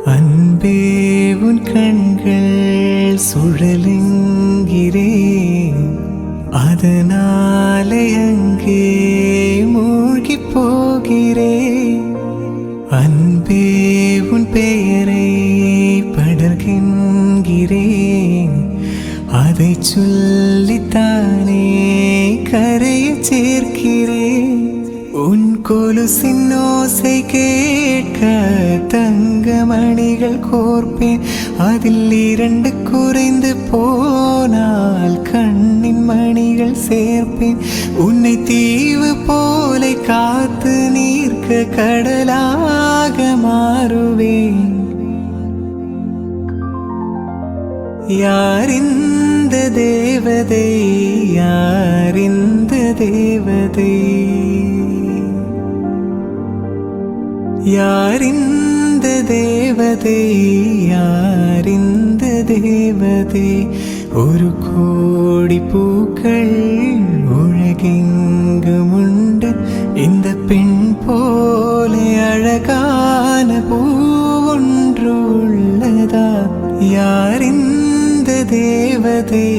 அன்பே உன் கண்கள் சுழலுங்கிறேன், அதனாலே அங்கே மூழ்கி போகிறேன். அன்பே உன் பெயரை படர்கின்றேன், அதை சொல்லித்தானே கரையை சேர்க்கிறேன். உன் கொலுசின் ஓசை கேட்க தங்கமணிகள் கோர்ப்பேன், அதில் 2 குறைந்து போனால் கண்ணின் மணிகள் சேர்ப்பேன். உன்னை தீவு போல காத்து நீர்க்க கடலாக மாறுவேன். யார் இந்த தேவதை, யார் இந்த தேவதை, யார் இந்த தேவதை, யார் இந்த தேவதை. ஒரு கோடி பூக்கள் உலகெங்கும் உண்டு, இந்த பெண் போல அழகான பூ ஒன்று உள்ளதா? யார் இந்த தேவதை?